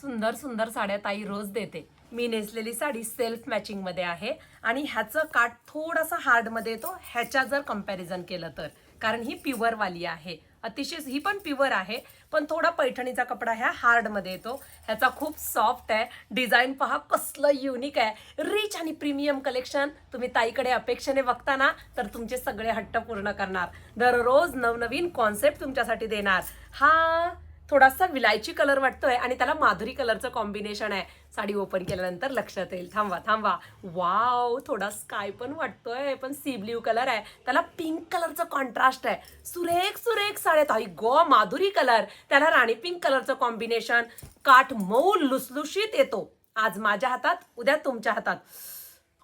सुंदर सुंदर साड्या ताई रोज देते. मी नेसलेली साडी सेल्फ मॅचिंग मध्ये आहे आणि ह्याचं काठ थोडासा हार्ड मध्ये येतो ह्याच्या जर कंपॅरिझन केलं तर, कारण ही प्युअर वाली आहे. अतिशय ही पण प्युअर आहे, पण थोडा पैठणीचा कपडा ह्या हार्ड मध्ये येतो. ह्याचा खूप सॉफ्ट आहे. डिझाईन पहा कसलं युनिक आहे. रिच आणि प्रीमियम कलेक्शन तुम्ही ताईकडे अपेक्षेने बघता ना, तर तुमचे सगळे हट्ट पूर्ण करणार. दररोज नवनवीन कॉन्सेप्ट तुमच्यासाठी देणार. हा थोडासा विलायची कलर वाटतोय आणि त्याला माधुरी कलरचं कॉम्बिनेशन आहे. साडी ओपन केल्यानंतर लक्षात येईल. थांबा थांबा, वाव, थोडा स्काय पण वाटतोय, पण सी ब्ल्यू कलर आहे. त्याला पिंक कलरचं कॉन्ट्रास्ट आहे. सुरेख सुरेख साड्यात आई गो माधुरी कलर, त्याला राणी पिंक कलरचं कॉम्बिनेशन. काठ मऊ लुसलुशीत येतो. आज माझ्या हातात, उद्या तुमच्या हातात.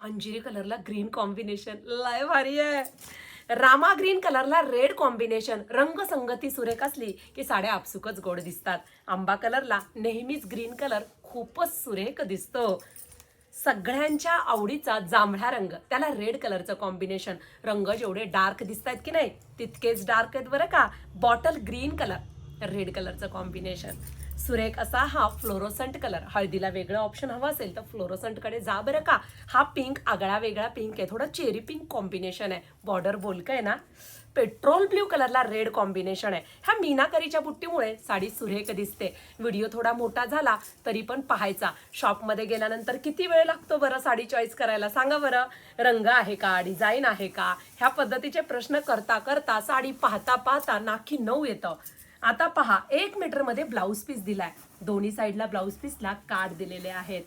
अंजिरी कलरला ग्रीन कॉम्बिनेशन लय भारी आहे. रामा ग्रीन कलरला रेड कॉम्बिनेशन. रंगसंगती सुरेख असली की साड्या आपसुकच गोड दिसतात. आंबा कलरला नेहमीच ग्रीन कलर खूपच सुरेख दिसतो. सगळ्यांच्या आवडीचा जांभळा रंग, त्याला रेड कलरचं कॉम्बिनेशन. रंग जेवढे डार्क दिसत आहेत की नाही तितकेच डार्क आहेत बरं का. बॉटल ग्रीन कलर, रेड कलरचं कॉम्बिनेशन. सुरेख असा हा फ्लोरोसंट कलर. हळदीला वेगळं ऑप्शन हवं असेल तर फ्लोरोसंट कडे जा बरं का. हा पिंक आगळा वेगळा पिंक आहे, थोडा चेरी पिंक कॉम्बिनेशन आहे. बॉर्डर बोलक आहे ना. पेट्रोल ब्ल्यू कलरला रेड कॉम्बिनेशन आहे. ह्या मीनाकरीच्या बुट्टीमुळे साडी सुरेख दिसते. व्हिडिओ थोडा मोठा झाला तरी पण पाहायचा. शॉपमध्ये गेल्यानंतर किती वेळ लागतो बरं साडी चॉईस करायला सांगा बरं. रंग आहे का, डिझाईन आहे का, ह्या पद्धतीचे प्रश्न करता करता साडी पाहता पाहता नाकी 9 येतं. आता पहा, 1 मीटरमध्ये ब्लाऊज पीस दिलाय. दोन्ही साईडला ब्लाऊज पीसला काठ दिलेले आहेत.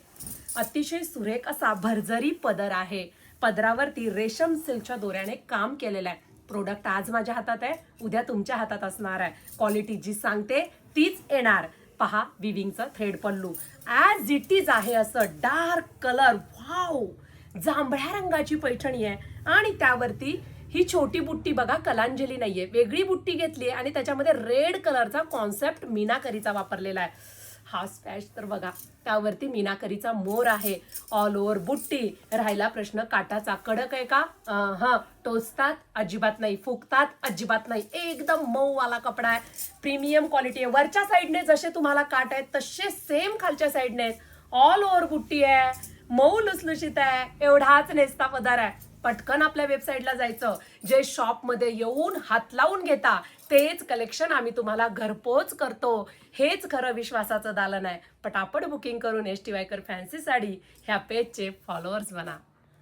अतिशय सुरेख असा भरजरी पदर आहे. पदरावरती रेशम सिल्कच्या दोऱ्याने काम केलेलं आहे. प्रोडक्ट आज माझ्या हातात आहे, उद्या तुमच्या हातात असणार आहे. क्वालिटी जी सांगते तीच येणार. पहा, विविंगचं thread pallu as it is आहे असं डार्क कलर. वाव, जांभळ्या रंगाची पैठणी आहे आणि त्यावरती ही छोटी बुट्टी बघा, कलांजली नाहीये, वेगळी बुट्टी घेतली आणि त्याच्यामध्ये रेड कलरचा कॉन्सेप्ट मीनाकरीचा वापरलेला आहे. हा स्पॅच तर बघा, त्यावरती मीनाकरीचा मोर आहे. ऑल ओव्हर बुट्टी. राहिला प्रश्न काटाचा. कडक आहे का? टोचतात अजिबात नाही, फुकतात अजिबात नाही. एकदम मऊ वाला कपडा आहे. प्रीमियम क्वालिटी आहे. वरच्या साईडने जसे तुम्हाला काट आहेत तसे सेम खालच्या साईडने आहेत. ऑल ओव्हर बुट्टी आहे. मऊ लुसलुशीत आहे. एवढाच नेसता पदार आहे. पटकन आपल्या वेबसाईटला जायचं. जे शॉपमध्ये येऊन हात लावून घेता तेच कलेक्शन आम्ही तुम्हाला घरपोच करतो. हेच खरं विश्वासाचं दालन आहे. पटापट बुकिंग करून ST वायकर फॅन्सी साडी ह्या पेजचे फॉलोअर्स बना.